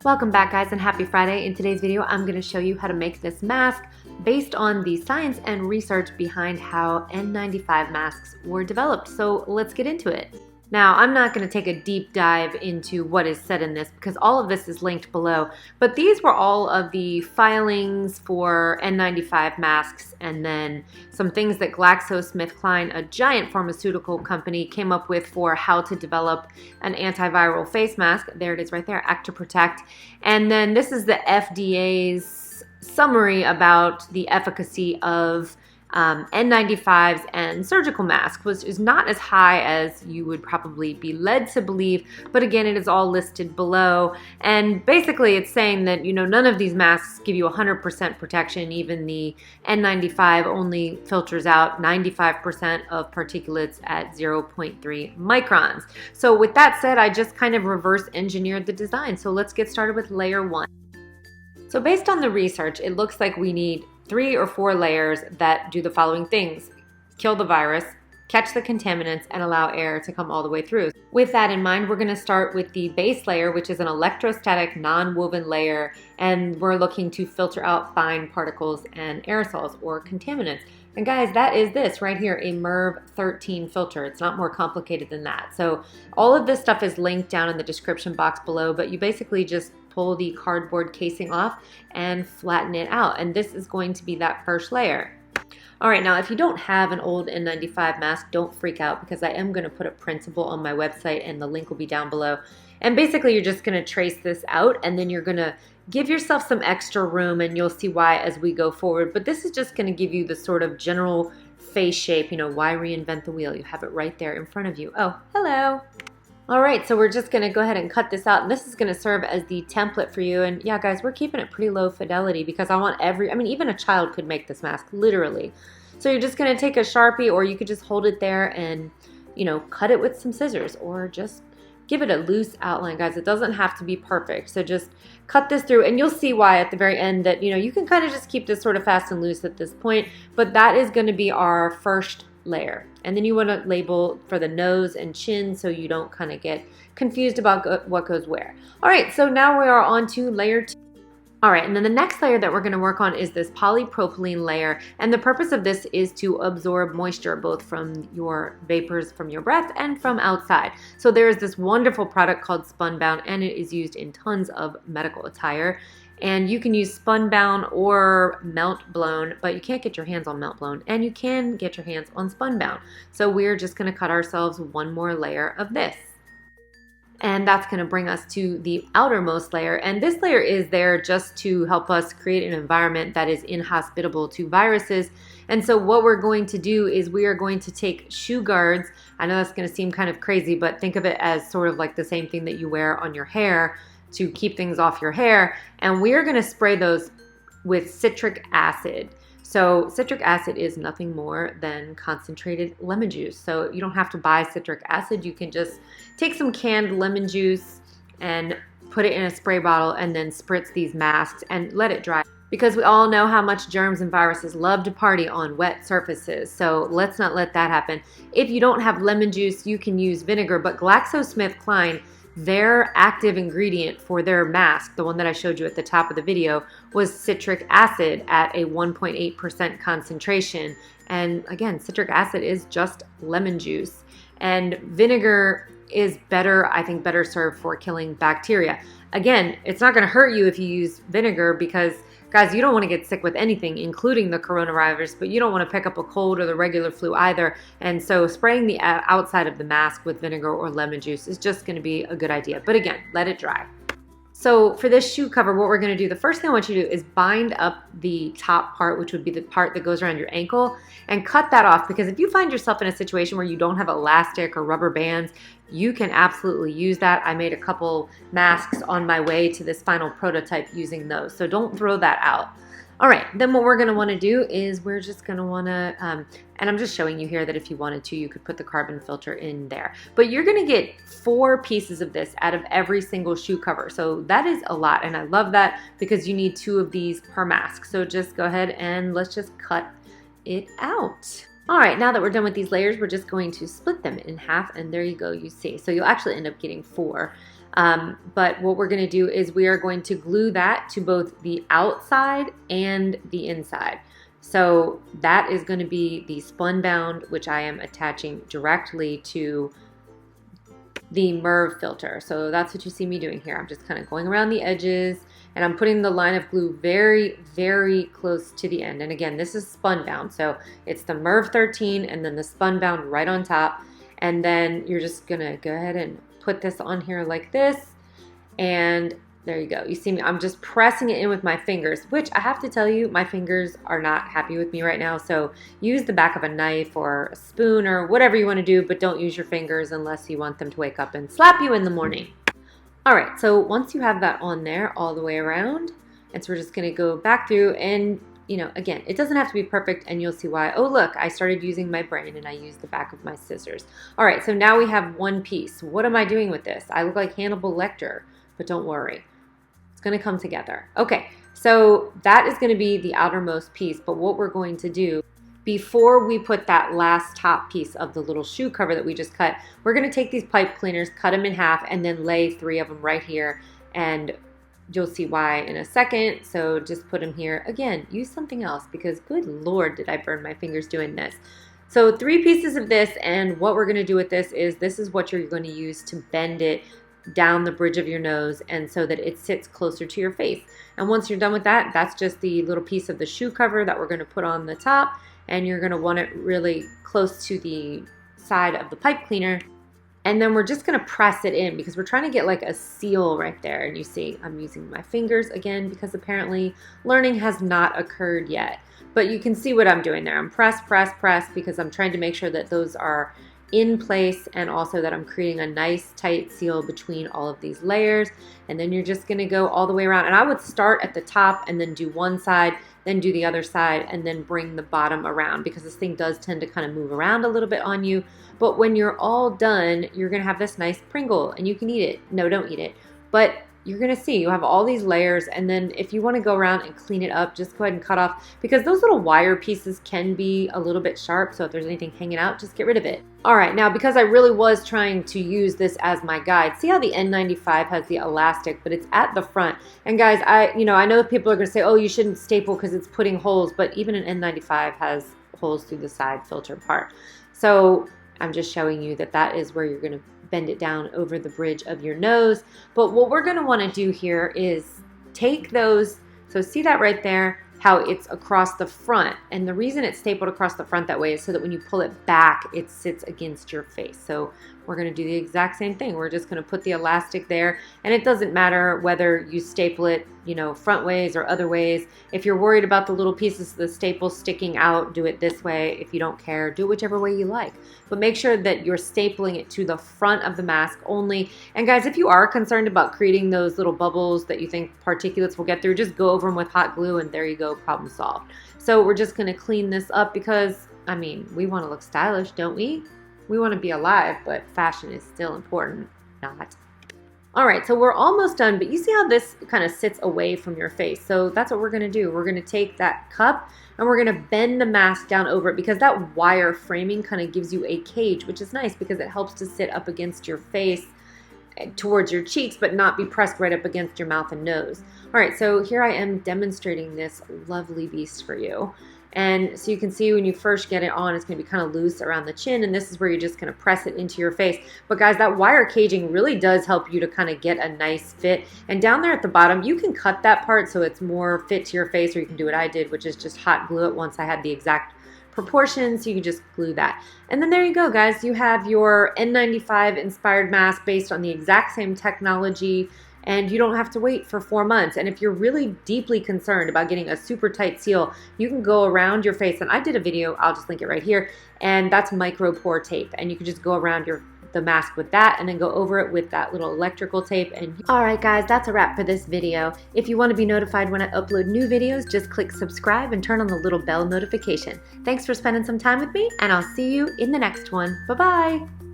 Welcome back, guys, and happy Friday. In today's video, I'm going to show you how to make this mask based on the science and research behind how N95 masks were developed. So let's get into it. Now, I'm not going to take a deep dive into what is said in this because all of this is linked below, but these were all of the filings for N95 masks and then some things that GlaxoSmithKline, a giant pharmaceutical company, came up with for how to develop an antiviral face mask. There it is right there, Act to Protect. And then this is the FDA's summary about the efficacy of N95s and surgical masks, which is not as high as you would probably be led to believe, but again, it is all listed below. And basically it's saying that, none of these masks give you 100% protection. Even the N95 only filters out 95% of particulates at 0.3 microns. So with that said, I just kind of reverse engineered the design. So let's get started with layer 1. So based on the research, it looks like we need 3 or 4 layers that do the following things: kill the virus, catch the contaminants, and allow air to come all the way through. With that in mind, we're going to start with the base layer, which is an electrostatic non-woven layer, and we're looking to filter out fine particles and aerosols or contaminants. And guys, that is this right here, a Merv 13 filter. It's not more complicated than that. So all of this stuff is linked down in the description box below, but you basically just pull the cardboard casing off and flatten it out. And this is going to be that first layer. All right, now if you don't have an old N95 mask, don't freak out because I am going to put a printable on my website and the link will be down below. And basically you're just going to trace this out and then you're going to give yourself some extra room and you'll see why as we go forward. But this is just going to give you the sort of general face shape. Why reinvent the wheel? You have it right there in front of you. Oh, hello. All right, so we're just going to go ahead and cut this out, and this is going to serve as the template for you. And yeah, guys, we're keeping it pretty low fidelity because I want even a child could make this mask, literally. So you're just going to take a Sharpie, or you could just hold it there and, cut it with some scissors, or just give it a loose outline, guys. It doesn't have to be perfect. So just cut this through, and you'll see why at the very end that, you can kind of just keep this sort of fast and loose at this point, but that is going to be our first layer. And then you want to label for the nose and chin so you don't kind of get confused about what goes where. All right, so now we are on to layer 2. All right, and then the next layer that we're going to work on is this polypropylene layer. And the purpose of this is to absorb moisture, both from your vapors from your breath and from outside. So there is this wonderful product called Spunbound, and it is used in tons of medical attire. And you can use Spunbound or Meltblown, but you can't get your hands on Meltblown, and you can get your hands on Spunbound. So we're just going to cut ourselves one more layer of this. And that's going to bring us to the outermost layer. And this layer is there just to help us create an environment that is inhospitable to viruses. And so what we're going to do is we are going to take shoe guards. I know that's going to seem kind of crazy, but think of it as sort of like the same thing that you wear on your hair to keep things off your hair. And we are going to spray those with citric acid. So citric acid is nothing more than concentrated lemon juice. So you don't have to buy citric acid. You can just take some canned lemon juice and put it in a spray bottle and then spritz these masks and let it dry. Because we all know how much germs and viruses love to party on wet surfaces. So let's not let that happen. If you don't have lemon juice, you can use vinegar, but GlaxoSmithKline, their active ingredient for their mask, the one that I showed you at the top of the video, was citric acid at a 1.8% concentration. And again, citric acid is just lemon juice. And vinegar is I think better served for killing bacteria. Again, it's not going to hurt you if you use vinegar because, guys, you don't want to get sick with anything, including the coronavirus, but you don't want to pick up a cold or the regular flu either. And so spraying the outside of the mask with vinegar or lemon juice is just going to be a good idea. But again, let it dry. So for this shoe cover, what we're going to do, the first thing I want you to do is bind up the top part, which would be the part that goes around your ankle, and cut that off. Because if you find yourself in a situation where you don't have elastic or rubber bands, you can absolutely use that. I made a couple masks on my way to this final prototype using those. So don't throw that out. All right, then what we're going to want to do is we're just going to want to, and I'm just showing you here that if you wanted to, you could put the carbon filter in there. But you're going to get 4 pieces of this out of every single shoe cover. So that is a lot, and I love that because you need 2 of these per mask. So just go ahead and let's just cut it out. All right, now that we're done with these layers, we're just going to split them in half, and there you go, you see. So you'll actually end up getting 4. But what we're going to do is we are going to glue that to both the outside and the inside. So that is going to be the Spunbound, which I am attaching directly to the Merv filter. So that's what you see me doing here. I'm just kind of going around the edges, and I'm putting the line of glue very, very close to the end. And again, this is Spunbound. So it's the Merv 13 and then the Spunbound right on top. And then you're just gonna go ahead and put this on here like this. And there you go. You see me, I'm just pressing it in with my fingers, which I have to tell you, my fingers are not happy with me right now. So use the back of a knife or a spoon or whatever you want to do, but don't use your fingers unless you want them to wake up and slap you in the morning. All right, so once you have that on there all the way around, and so we're just gonna go back through and, you know, again, it doesn't have to be perfect, and you'll see why. Oh, look, I started using my brain and I used the back of my scissors. All right, so now we have one piece. What am I doing with this? I look like Hannibal Lecter, but don't worry. It's gonna come together. Okay, so that is gonna be the outermost piece, but what we're going to do before we put that last top piece of the little shoe cover that we just cut, we're gonna take these pipe cleaners, cut them in half, and then lay 3 of them right here, and you'll see why in a second. So just put them here. Again, use something else because good Lord, did I burn my fingers doing this. So 3 pieces of this, and what we're gonna do with this is what you're gonna use to bend it down the bridge of your nose and so that it sits closer to your face. And once you're done with that, that's just the little piece of the shoe cover that we're gonna put on the top, and you're gonna want it really close to the side of the pipe cleaner. And then we're just gonna press it in because we're trying to get like a seal right there. And you see, I'm using my fingers again because apparently learning has not occurred yet. But you can see what I'm doing there. I'm press because I'm trying to make sure that those are in place and also that I'm creating a nice tight seal between all of these layers. And then you're just gonna go all the way around. And I would start at the top and then do one side, then do the other side, and then bring the bottom around because this thing does tend to kind of move around a little bit on you. But when you're all done, you're gonna have this nice Pringle and you can eat it. No, don't eat it. But you're gonna see you have all these layers, and then if you wanna go around and clean it up, just go ahead and cut off because those little wire pieces can be a little bit sharp. So if there's anything hanging out, just get rid of it. All right, now because I really was trying to use this as my guide, see how the N95 has the elastic, but it's at the front. And guys, I know people are gonna say, oh, you shouldn't staple because it's putting holes, but even an N95 has holes through the side filter part. So I'm just showing you that that is where you're gonna bend it down over the bridge of your nose. But what we're gonna wanna do here is take those, so see that right there, how it's across the front. And the reason it's stapled across the front that way is so that when you pull it back, it sits against your face. So we're gonna do the exact same thing. We're just gonna put the elastic there, and it doesn't matter whether you staple it, front ways or other ways. If you're worried about the little pieces of the staple sticking out, do it this way. If you don't care, do it whichever way you like. But make sure that you're stapling it to the front of the mask only. And guys, if you are concerned about creating those little bubbles that you think particulates will get through, just go over them with hot glue and there you go, problem solved. So we're just gonna clean this up because, we wanna look stylish, don't we? We wanna be alive, but fashion is still important, not. All right, so we're almost done, but you see how this kind of sits away from your face. So that's what we're gonna do. We're gonna take that cup and we're gonna bend the mask down over it because that wire framing kind of gives you a cage, which is nice because it helps to sit up against your face towards your cheeks, but not be pressed right up against your mouth and nose. All right, so here I am demonstrating this lovely beast for you. And so you can see when you first get it on, it's gonna be kind of loose around the chin, and this is where you're just gonna press it into your face. But guys, that wire caging really does help you to kind of get a nice fit. And down there at the bottom, you can cut that part so it's more fit to your face, or you can do what I did, which is just hot glue it once I had the exact proportions. So you can just glue that. And then there you go, guys. You have your N95 inspired mask based on the exact same technology, and you don't have to wait for 4 months. And if you're really deeply concerned about getting a super tight seal, you can go around your face. And I did a video, I'll just link it right here, and that's micro pore tape. And you can just go around the mask with that and then go over it with that little electrical tape. And all right, guys, that's a wrap for this video. If you want to be notified when I upload new videos, just click subscribe and turn on the little bell notification. Thanks for spending some time with me, and I'll see you in the next one. Bye-bye.